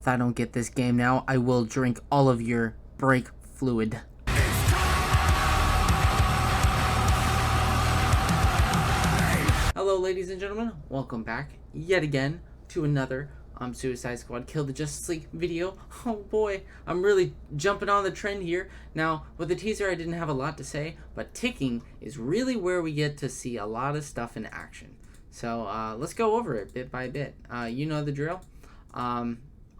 If I don't get this game now, I will drink all of your brake fluid. Hello ladies and gentlemen, welcome back yet again to another Suicide Squad Kill the Justice League video. Oh boy, I'm really jumping on the trend here. Now, with the teaser I didn't have a lot to say, but ticking is really where we get to see a lot of stuff in action. So let's go over it bit by bit. You know the drill.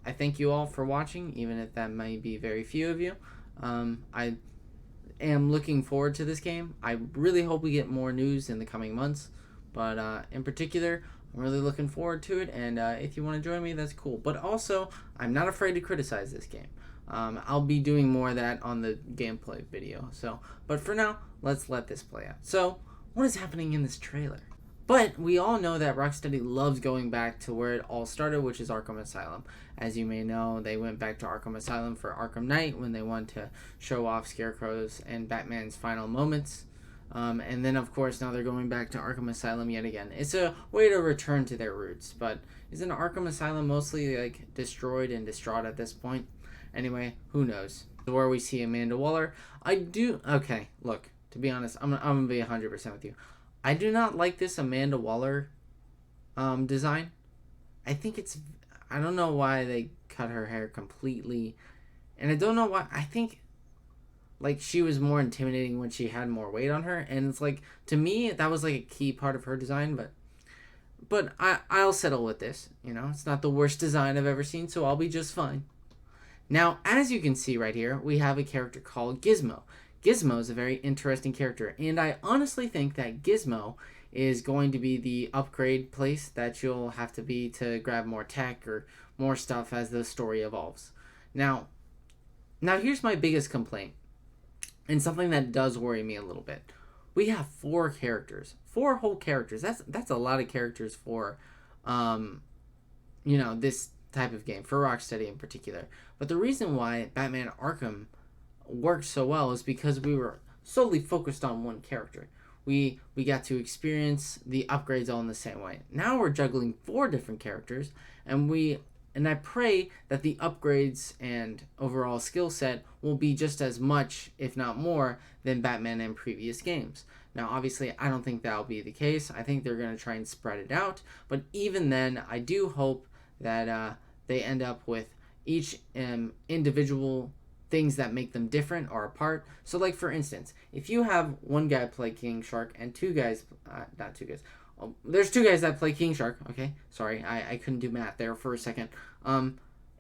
I thank you all for watching, even if that may be very few of you. I am looking forward to this game. I really hope we get more news in the coming months. But in particular, I'm really looking forward to it, and if you want to join me, that's cool. But also, I'm not afraid to criticize this game. I'll be doing more of that on the gameplay video. But for now, let's let this play out. So, what is happening in this trailer? But we all know that Rocksteady loves going back to where it all started, which is Arkham Asylum. As you may know, they went back to Arkham Asylum for Arkham Knight when they wanted to show off Scarecrow's and Batman's final moments. And then, of course, now they're going back to Arkham Asylum yet again. It's a way to return to their roots, but isn't Arkham Asylum mostly, like, destroyed and distraught at this point? Anyway, who knows? Where we see Amanda Waller. Okay, look, to be honest, I'm going to be 100% with you. I do not like this Amanda Waller design. I don't know why they cut her hair completely, and I don't know why. I think like she was more intimidating when she had more weight on her, and it's like, to me, that was like a key part of her design. But I'll settle with this. You know, it's not the worst design I've ever seen, so I'll be just fine. Now, as you can see right here, we have a character called Gizmo. Gizmo is a very interesting character, and I honestly think that Gizmo is going to be the upgrade place that you'll have to be to grab more tech or more stuff as the story evolves. Now here's my biggest complaint, and something that does worry me a little bit. We have 4 whole characters. That's a lot of characters for, this type of game, for Rocksteady in particular. But the reason why Batman Arkham worked so well is because we were solely focused on one character. We got to experience the upgrades all in the same way. Now we're juggling 4 different characters, and I pray that the upgrades and overall skill set will be just as much, if not more, than Batman in previous games. Now, obviously, I don't think that'll be the case. I think they're going to try and spread it out. But even then, I do hope that they end up with each individual things that make them different or apart. So, like, for instance, if you have one guy play King Shark and 2 guys, there's 2 guys that play King Shark, okay? Sorry, I couldn't do math there for a second.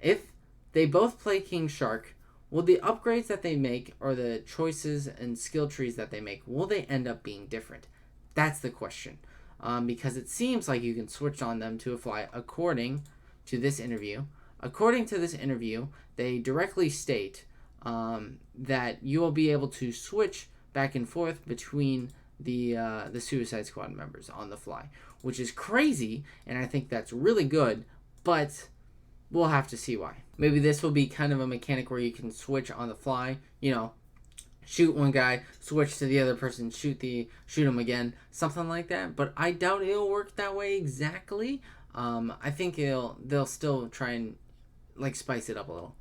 If they both play King Shark, will the upgrades that they make, or the choices and skill trees that they make, will they end up being different? That's the question. Because it seems like you can switch on them to a fly according to this interview. According to this interview, they directly state that you will be able to switch back and forth between the Suicide Squad members on the fly, which is crazy, and I think that's really good, but we'll have to see why. Maybe this will be kind of a mechanic where you can switch on the fly, shoot one guy, switch to the other person, shoot him again, something like that, but I doubt it'll work that way exactly. I think they'll still try and like spice it up a little.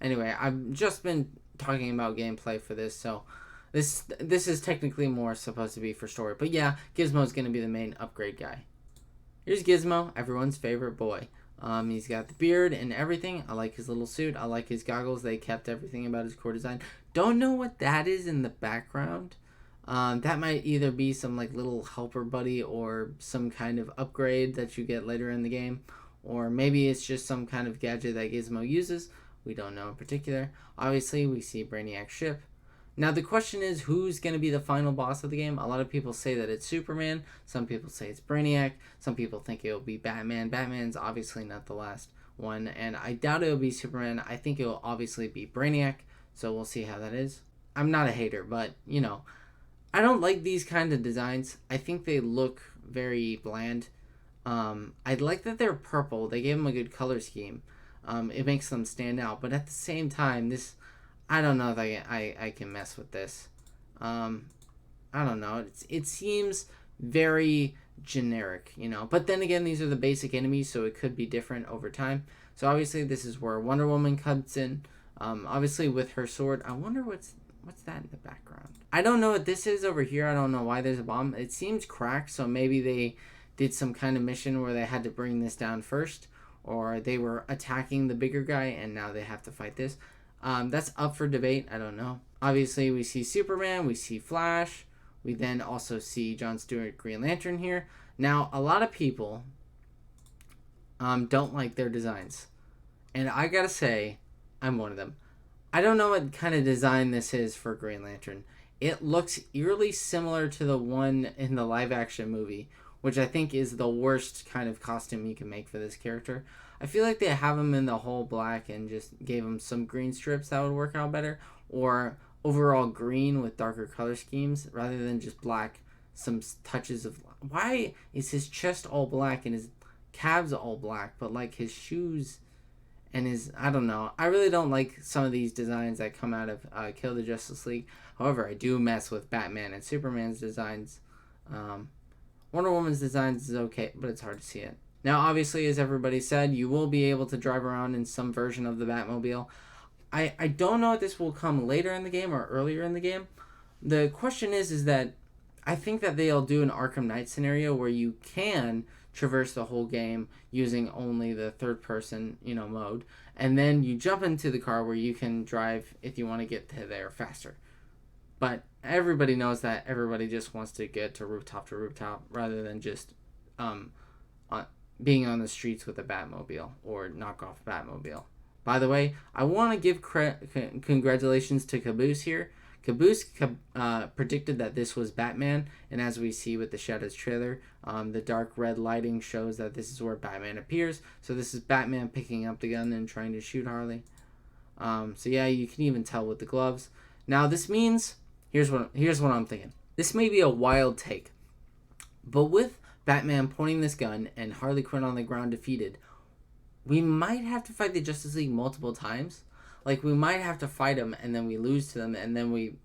Anyway, I've just been talking about gameplay for this, so this is technically more supposed to be for story. But yeah, Gizmo's going to be the main upgrade guy. Here's Gizmo, everyone's favorite boy. He's got the beard and everything. I like his little suit. I like his goggles. They kept everything about his core design. Don't know what that is in the background. That might either be some like little helper buddy or some kind of upgrade that you get later in the game. Or maybe it's just some kind of gadget that Gizmo uses. We don't know in particular. Obviously, we see Brainiac's ship. Now, the question is, who's going to be the final boss of the game? A lot of people say that it's Superman. Some people say it's Brainiac. Some people think it'll be Batman. Batman's obviously not the last one, and I doubt it'll be Superman. I think it'll obviously be Brainiac, so we'll see how that is. I'm not a hater, but, I don't like these kind of designs. I think they look very bland. I like that they're purple. They gave them a good color scheme. It makes them stand out, but at the same time, I don't know if I can mess with this. I don't know. It seems very generic, But then again, these are the basic enemies, so it could be different over time. So obviously this is where Wonder Woman comes in. Obviously with her sword. I wonder what's that in the background. I don't know what this is over here. I don't know why there's a bomb. It seems cracked, so maybe they did some kind of mission where they had to bring this down first, or they were attacking the bigger guy and now they have to fight this. That's up for debate. I don't know. Obviously, we see Superman, we see Flash, we then also see John Stewart, Green Lantern here. Now, a lot of people don't like their designs, and I gotta say, I'm one of them. I don't know what kind of design this is for Green Lantern. It looks eerily similar to the one in the live action movie, which I think is the worst kind of costume you can make for this character. I feel like they have him in the whole black and just gave him some green strips that would work out better, or overall green with darker color schemes rather than just black, some touches of. Why is his chest all black and his calves all black, but like his shoes and his, I don't know. I really don't like some of these designs that come out of Kill the Justice League. However, I do mess with Batman and Superman's designs. Wonder Woman's designs is okay, but it's hard to see it. Now, obviously, as everybody said, you will be able to drive around in some version of the Batmobile. I don't know if this will come later in the game or earlier in the game. The question is that I think that they'll do an Arkham Knight scenario where you can traverse the whole game using only the third person, mode. And then you jump into the car where you can drive if you want to get to there faster. But everybody knows that everybody just wants to get to rooftop rather than just being on the streets with a Batmobile or knockoff Batmobile. By the way, I want to give congratulations to Caboose here. Caboose predicted that this was Batman, and as we see with the Shadows trailer, the dark red lighting shows that this is where Batman appears. So this is Batman picking up the gun and trying to shoot Harley. So yeah, you can even tell with the gloves. Now this means, here's what I'm thinking. This may be a wild take, but with Batman pointing this gun and Harley Quinn on the ground defeated, we might have to fight the Justice League multiple times. Like, we might have to fight them and then we lose to them and then we,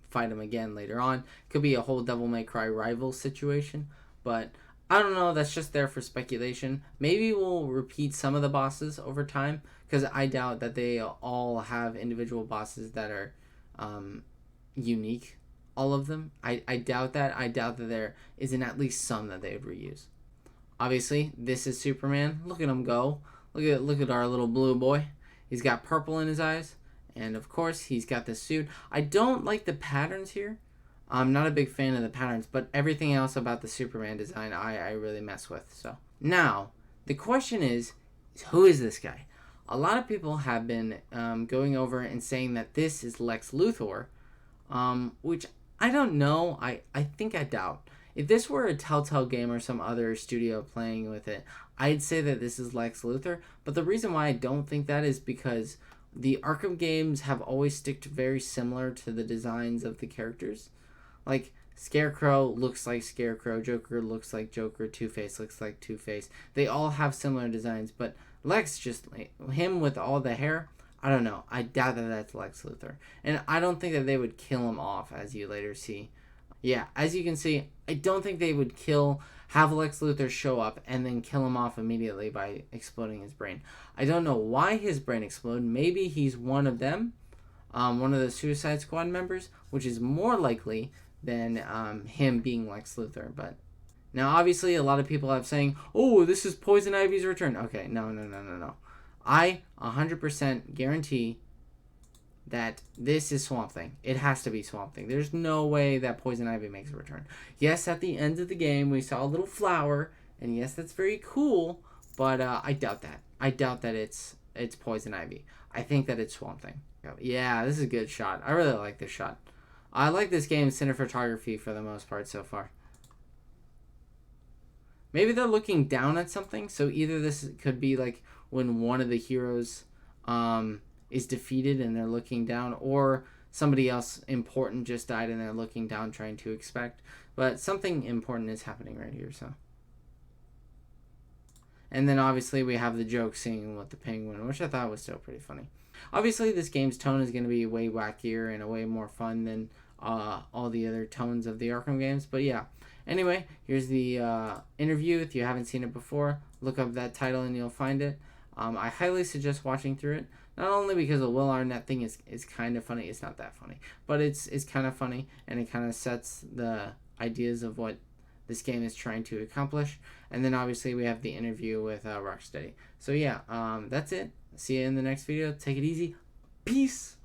fight them again later on. Could be a whole Devil May Cry rival situation, but I don't know. That's just there for speculation. Maybe we'll repeat some of the bosses over time, because I doubt that they all have individual bosses that are unique. All of them. I doubt that. I doubt that there isn't at least some that they would reuse. Obviously, this is Superman. Look at him go. Look at our little blue boy. He's got purple in his eyes. And of course, he's got this suit. I don't like the patterns here. I'm not a big fan of the patterns, but everything else about the Superman design I really mess with. So now, the question is, who is this guy? A lot of people have been going over and saying that this is Lex Luthor, which I don't know. I think I doubt. If this were a Telltale game or some other studio playing with it, I'd say that this is Lex Luthor. But the reason why I don't think that is because the Arkham games have always sticked very similar to the designs of the characters. Like, Scarecrow looks like Scarecrow, Joker looks like Joker, Two-Face looks like Two-Face. They all have similar designs, but Lex, just him with all the hair, I don't know. I doubt that that's Lex Luthor. And I don't think that they would kill him off, as you later see. Yeah, as you can see, I don't think they would have Lex Luthor show up and then kill him off immediately by exploding his brain. I don't know why his brain exploded. Maybe he's one of them, one of the Suicide Squad members, which is more likely than him being Lex Luthor. But now, obviously, a lot of people have saying, "Oh, this is Poison Ivy's return." Okay, no. I 100% guarantee that this is Swamp Thing. It has to be Swamp Thing. There's no way that Poison Ivy makes a return. Yes, at the end of the game, we saw a little flower, and yes, that's very cool, but I doubt that. I doubt that it's Poison Ivy. I think that it's Swamp Thing. Yeah, this is a good shot. I really like this shot. I like this game's cinematography for the most part so far. Maybe they're looking down at something, so either this could be like when one of the heroes is defeated and they're looking down, or somebody else important just died and they're looking down trying to expect. But something important is happening right here, so. And then obviously we have the joke scene with the penguin, which I thought was still pretty funny. Obviously this game's tone is going to be way wackier and way more fun than all the other tones of the Arkham games. But yeah, anyway, here's the interview. If you haven't seen it before, look up that title and you'll find it. I highly suggest watching through it. Not only because the Will Arnett thing is kind of funny, it's not that funny, but it's kind of funny, and it kind of sets the ideas of what this game is trying to accomplish. And then obviously we have the interview with Rocksteady. So yeah, that's it. See you in the next video. Take it easy. Peace.